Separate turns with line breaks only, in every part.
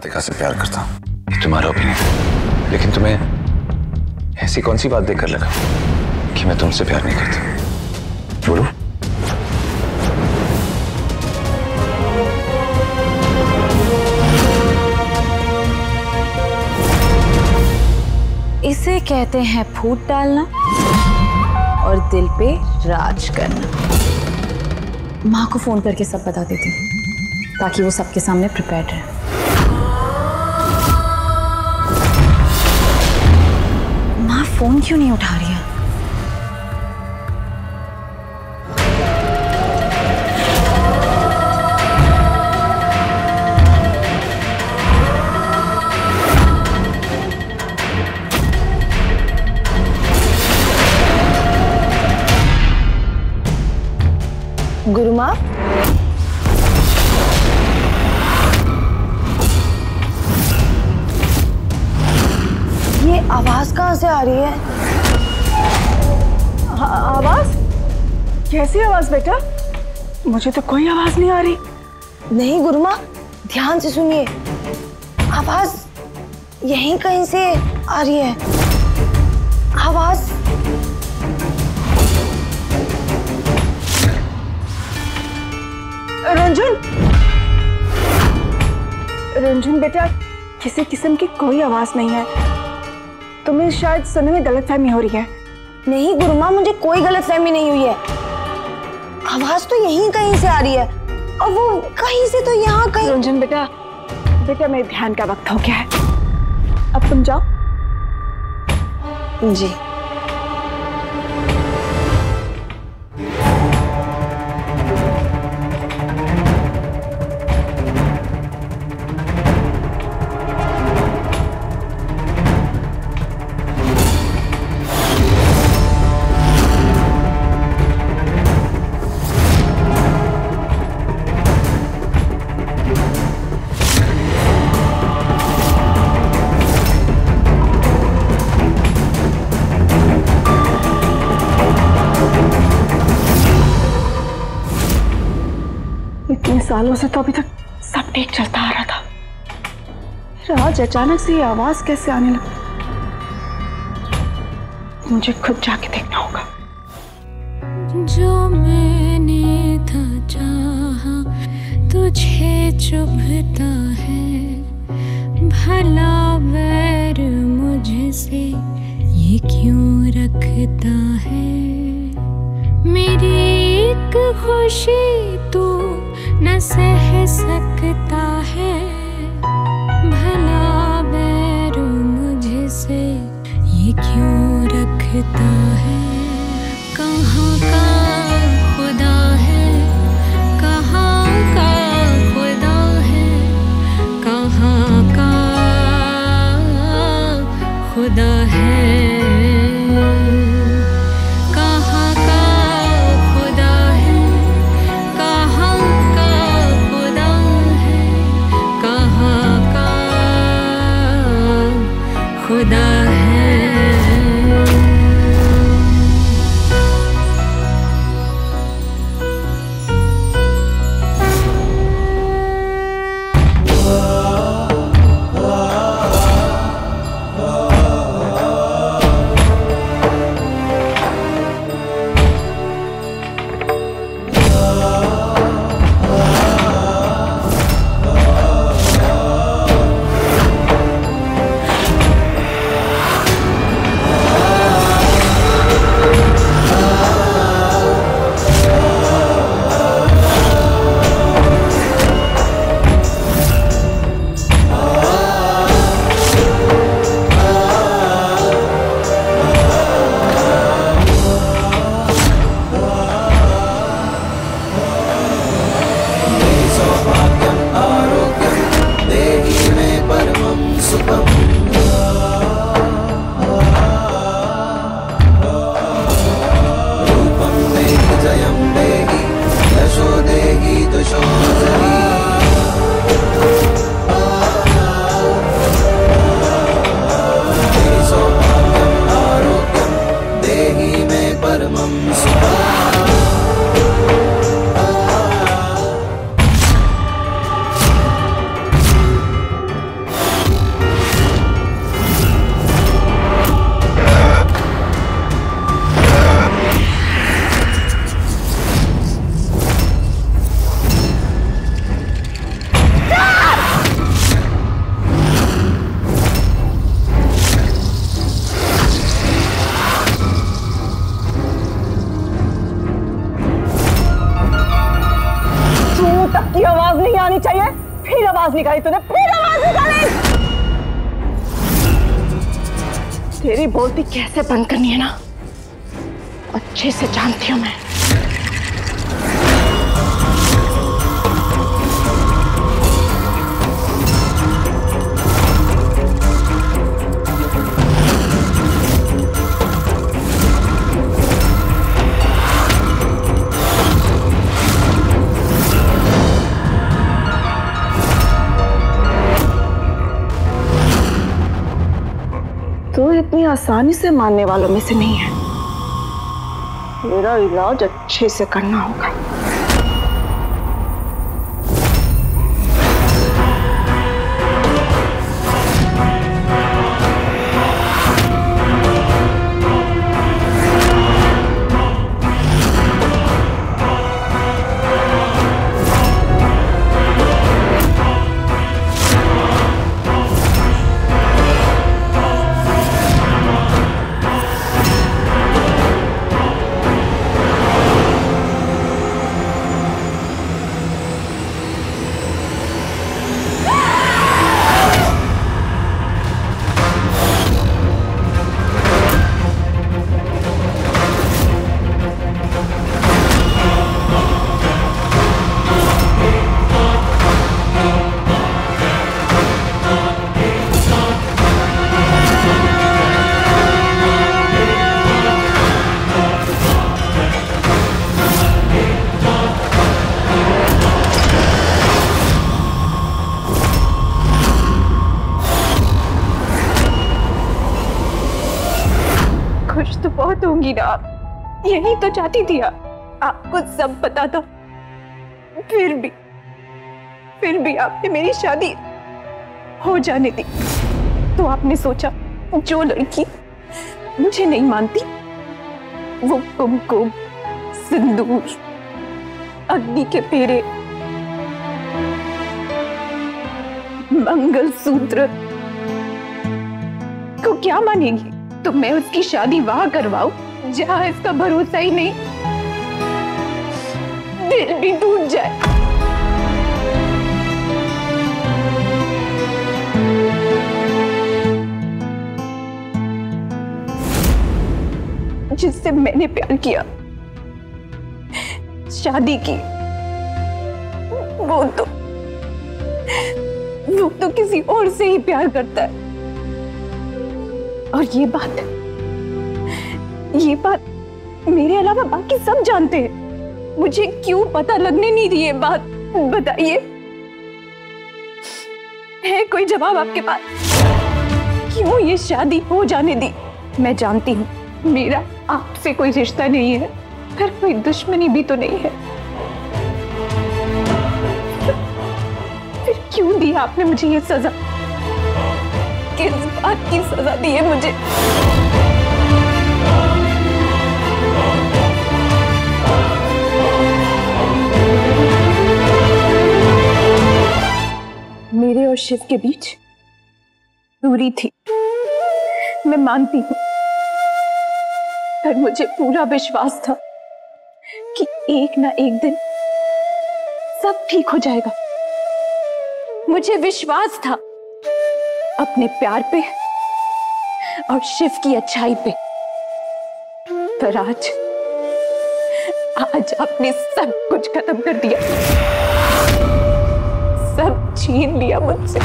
राधिका से प्यार करता हूँ। ये तुम्हारा ओपिनियन है, लेकिन तुम्हें ऐसी कौन सी बात देखकर लगा कि मैं तुमसे प्यार नहीं करता? बोलो।
इसे कहते हैं फूट डालना और दिल पे राज करना। माँ को फोन करके सब बता देती हूँ ताकि वो सबके सामने प्रिपेयर्ड रहे। माँ फोन क्यों नहीं उठा रही है?
गुरुमा, ये आवाज कहाँ से आ रही है?
आवाज? कैसी आवाज बेटा? मुझे तो कोई आवाज नहीं आ रही।
नहीं गुरुमा, ध्यान से सुनिए, आवाज यहीं कहीं से आ रही है। आवाज
रंजन, रंजन बेटा, किसी किस्म की कोई आवाज नहीं है। तुम्हें शायद सुनने में गलतफहमी हो रही है।
नहीं गुरुमा, मुझे कोई गलतफहमी नहीं हुई है। आवाज तो यहीं कहीं से आ रही है और वो कहीं से तो यहाँ कहीं।
रंजन बेटा, बेटा मेरे ध्यान का वक्त हो गया है, अब तुम जाओ।
जी।
इतने सालों से तो अभी तक सब ठीक चलता आ रहा था, फिर आज अचानक से ये आवाज कैसे आने लगी? मुझे खुद जाके देखना होगा।
जो मैंने था चाहा तुझे चुभता है, भला बैर मुझसे ये क्यों रखता है? मेरी एक खुशी तू न सह सकता है, भला बैर मुझसे ये क्यों रखता है? कहाँ का खुदा है, कहाँ का खुदा है, कहाँ का खुदा है? खुदा है।
आवाज निकाली तूने, फिर आवाज निकाली। तेरी बोलती कैसे बंद करनी है ना, अच्छे से जानती हूं मैं। तो इतनी आसानी से मानने वालों में से नहीं है। मेरा इलाज अच्छे से करना होगा। खुश तो बहुत होंगी ना आप, यही तो चाहती थी आपको सब पता था। फिर भी आपने मेरी शादी हो जाने दी। तो आपने सोचा जो लड़की मुझे नहीं मानती वो कुमकुम, सिंदूर, अग्नि के फेरे, मंगलसूत्र को क्या मानेगी? तो मैं उसकी शादी वहां करवाऊं जहां इसका भरोसा ही नहीं, दिल भी टूट जाए। जिससे मैंने प्यार किया, शादी की, वो तो किसी और से ही प्यार करता है। और ये बात मेरे अलावा बाकी सब जानते हैं। मुझे क्यों पता लगने नहीं दी ये बात, बताइए? है कोई जवाब आपके पास? क्यों ये शादी हो जाने दी? मैं जानती हूँ मेरा आपसे कोई रिश्ता नहीं है, फिर कोई दुश्मनी भी तो नहीं है। फिर क्यों दी आपने मुझे ये सजा? किस बात की सजा दी है मुझे? मेरे और शिव के बीच दूरी थी, मैं मानती हूँ, पर मुझे पूरा विश्वास था कि एक ना एक दिन सब ठीक हो जाएगा। मुझे विश्वास था अपने प्यार पे और शिव की अच्छाई पे, पर आज आपने सब कुछ खत्म कर दिया, सब छीन लिया मुझसे,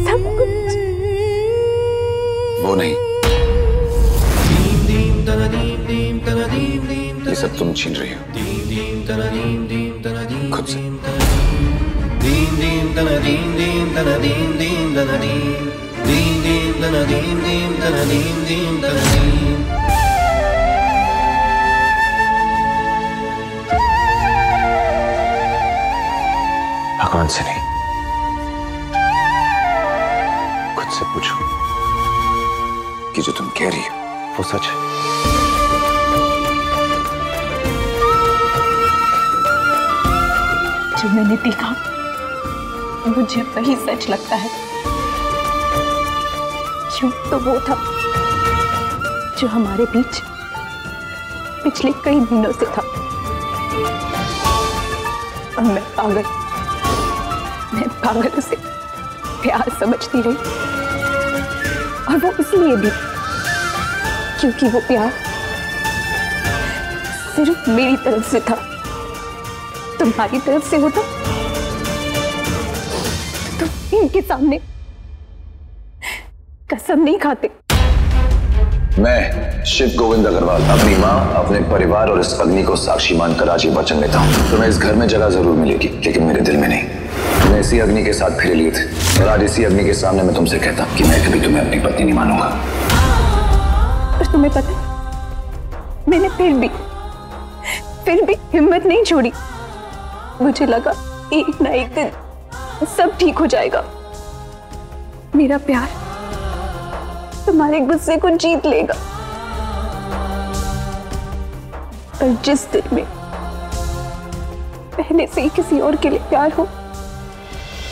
सब कुछ।
वो नहीं, ये सब तुम छीन रही हो खुद से। भगवान से नहीं, खुद से पूछो कि जो तुम कह रही हो वो सच है।
जो मैंने देखा मुझे वही सच लगता है। क्यों तो वो था जो हमारे बीच पिछले कई महीनों से था। और मैं पागल, पागल उसे प्यार समझती रही, और वो इसलिए भी क्योंकि वो प्यार सिर्फ मेरी तरफ से था। तुम्हारी तरफ से होता तो इनके सामने कसम नहीं खाते।
मैं शिव गोविंद अग्रवाल अपनी माँ, अपने परिवार और इस अग्नि को साक्षी मानकर आज ये वचन लेता हूँ। तुम्हें इस घर में जगह जरूर मिलेगी, लेकिन मेरे दिल में नहीं। तुमने इसी अग्नि के साथ फेरे लिए थे, और आज इसी अग्नि के सामने मैं तुमसे कहता हूँ कि मैं कभी तुम्हें अपनी पत्नी नहीं मानूंगा।
और तुम्हें पता है, मैंने फिर भी हिम्मत नहीं छोड़ी। मुझे लगा एक ना एक दिन सब ठीक हो जाएगा। मेरा प्यार तुम्हारे गुस्से को जीत लेगा। पर जिस दिल में पहले से ही किसी और के लिए प्यार हो,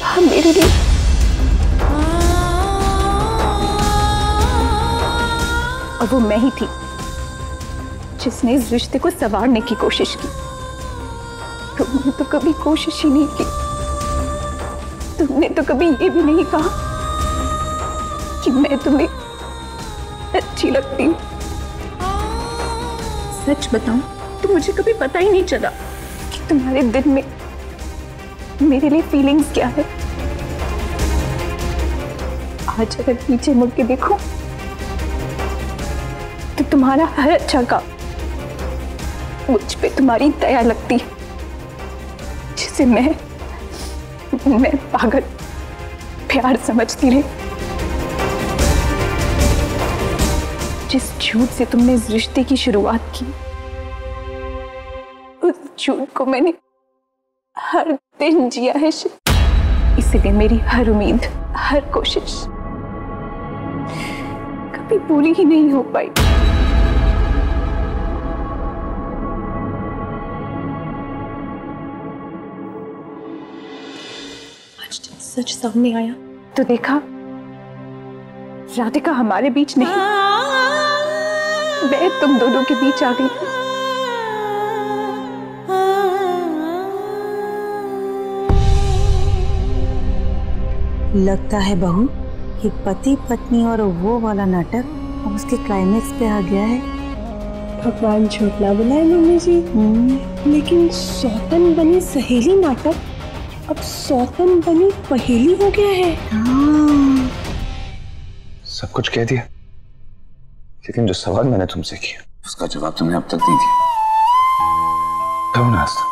वहां मेरे लिए और वो मैं ही थी जिसने इस रिश्ते को संवारने की कोशिश की। तुमने तो कभी कोशिश ही नहीं की। तुमने तो कभी ये भी नहीं कहा कि मैं तुम्हें अच्छी लगती हूँ। सच बताऊं तो मुझे कभी पता ही नहीं चला कि तुम्हारे दिल में मेरे लिए फीलिंग्स क्या है। आज अगर पीछे मुड़ के देखो तो तुम्हारा हर अच्छा काम मुझ पे तुम्हारी दया लगती है, जिसे मैं पागल प्यार समझती रही। जिस झूठ से तुमने इस रिश्ते की शुरुआत की, उस झूठ को मैंने हर दिन जिया है। इसलिए मेरी हर उम्मीद, हर कोशिश कभी पूरी ही नहीं हो पाई। आज जब सच सामने आया तो देखा राधिका हमारे बीच नहीं, मैं तुम दोनों के बीच आ गई।
लगता है बहू कि पति पत्नी और वो वाला नाटक उसके क्लाइमेक्स पे आ गया है।
भगवान झूठ ना बुलाए मम्मी जी, लेकिन सौतन बनी सहेली नाटक अब सौतन बनी पहेली हो गया है।
हाँ।
सब कुछ कह दिया, लेकिन जो सवाल मैंने तुमसे किया उसका जवाब तुमने अब तक नहीं दिया। कहो ना आस्था,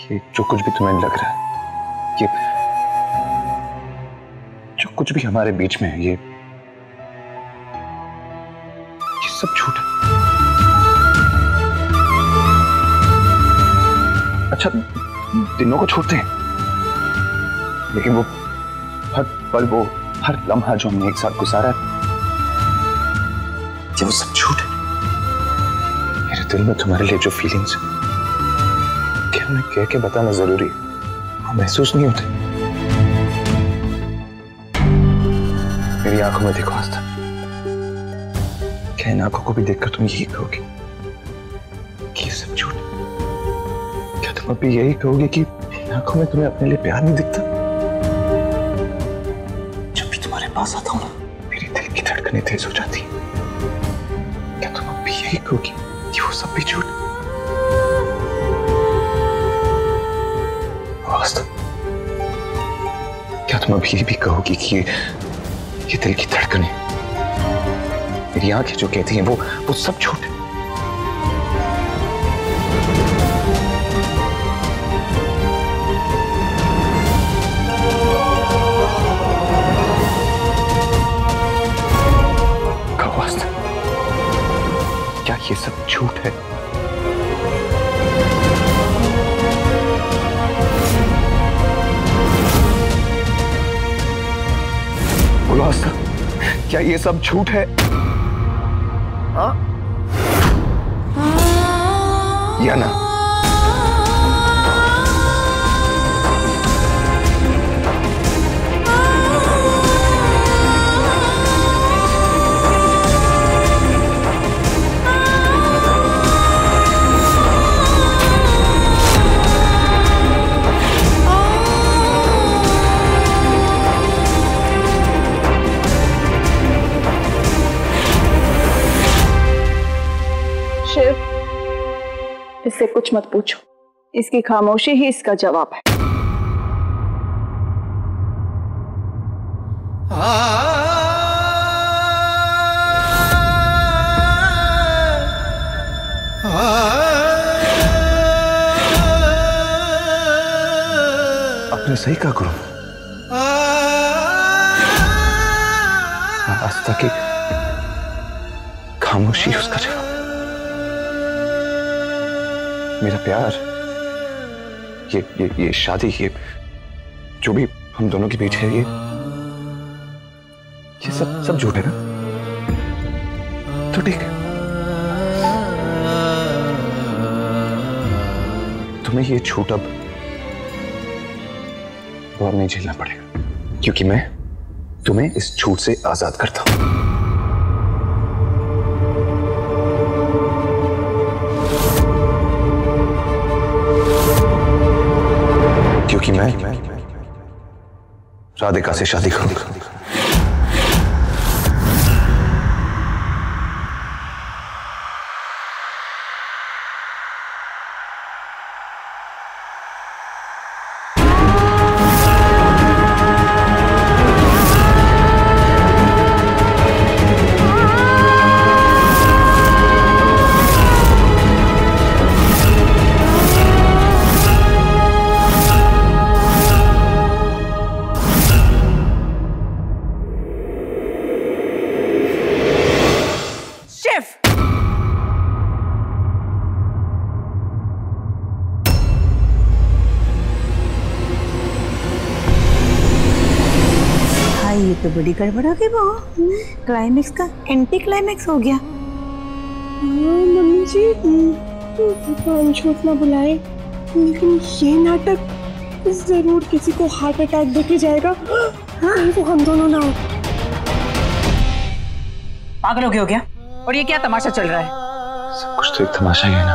ये जो कुछ भी तुम्हें लग रहा है, ये जो कुछ भी हमारे बीच में है, ये सब झूठ है। अच्छा, दिनों को छोड़ते हैं, लेकिन वो हर पल, वो हर लम्हा जो हमने एक साथ गुजारा है, ये वो सब झूठ है। मेरे दिल में तुम्हारे लिए जो फीलिंग्स है, क्या उन्हें कह के बताना जरूरी है? वो महसूस नहीं होते। मेरी आंखों में देखो आस्था, क्या इन आंखों को भी देखकर तुम यही कहोगे कि ये सब झूठ है? क्या तुम अभी यही कहोगे कि इन आंखों में तुम्हें अपने लिए प्यार नहीं दिखता? जब भी तुम्हारे पास आता हूं ना, मेरी दिल की धड़कनें तेज हो जाती हैं। क्या तुम अभी यही कहोगी कि वो सब भी झूठ? आस्था, क्या तुम अभी ये भी कहोगी कि ये दिल की धड़कनें, मेरी आंखें जो कहती हैं, वो सब झूठ है? कहो आस्था, क्या ये सब झूठ है? बोलो आस्था, क्या ये सब झूठ है? हाँ या ना?
इससे कुछ मत पूछो, इसकी खामोशी ही इसका जवाब है।
आपने सही कहा गुरु। आस्था की खामोशी उसका जवाब। मेरा प्यार, ये शादी, ये जो भी हम दोनों के बीच है, ये सब झूठ है ना? तो ठीक है, तुम्हें ये झूठ अब और नहीं झेलना पड़ेगा, क्योंकि मैं तुम्हें इस झूठ से आजाद करता हूं। क्योंकि मैं राधिका से शादी करूंगा।
ये तो बड़ी गड़बड़ हो गई बहू। क्लाइमेक्स का एंटी क्लाइमेक्स हो गया।
मम्मी जी, भगवान झूठ ना बुलाए, लेकिन ये नाटक जरूर किसी को हार्ट अटैक देके जाएगा। हाँ, वो हम दोनों ना हो।
पागल हो गया और ये क्या तमाशा चल रहा है?
सब कुछ तो एक तमाशा ही है ना।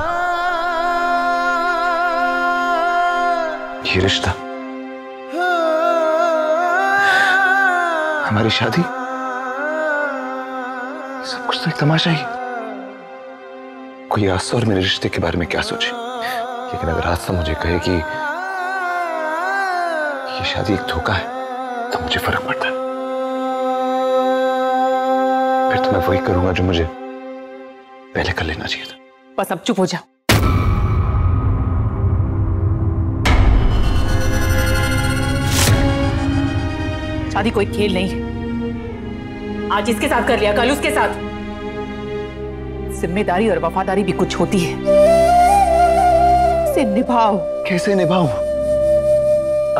ये रिश्ता, हमारी शादी, सब कुछ तो एक तमाशा ही। कोई आस्था और मेरे रिश्ते के बारे में क्या सोचे, लेकिन अगर आस्था मुझे कहे कि ये शादी एक धोखा है, तो मुझे फर्क पड़ता है। फिर तो मैं वही करूंगा जो मुझे पहले कर लेना चाहिए था।
बस अब चुप हो जा। शादी कोई खेल नहीं है। आज इसके साथ कर लिया, कल उसके साथ। जिम्मेदारी और वफादारी भी कुछ होती है, इसे निभाओ।
कैसे निभाऊं?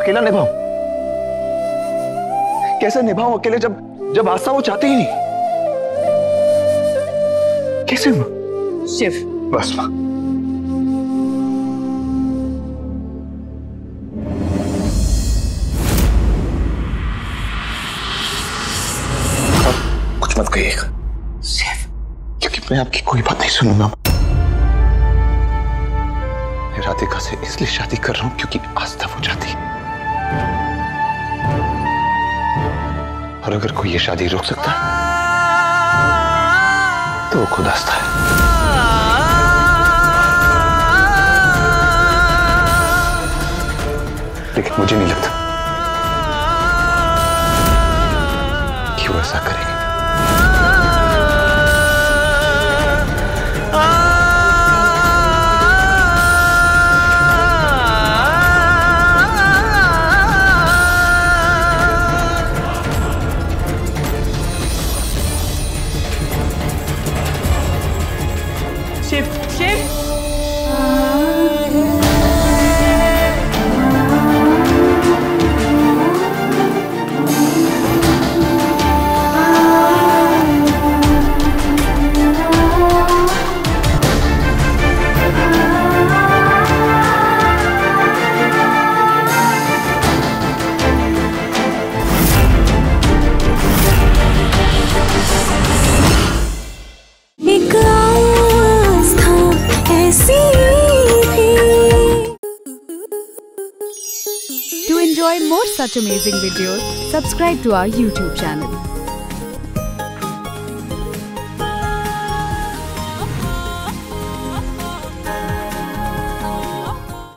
अकेला निभाऊं? कैसे निभाऊं अकेले, जब आस्था वो चाहती ही नहीं? कैसे मां?
शिव,
बस मां, कुछ मत कहिएगा शिव, क्योंकि मैं आपकी कोई बात नहीं सुनूंगा। मैं राधिका से इसलिए शादी कर रहा हूं क्योंकि आस्था वो चाहती है, और अगर कोई ये शादी रोक सकता है तो वो खुद आस्था है। लेकिन मुझे नहीं लगता कि वो ऐसा करेगी।
Shiv, Shiv,
To enjoy more such amazing videos, subscribe to our YouTube channel.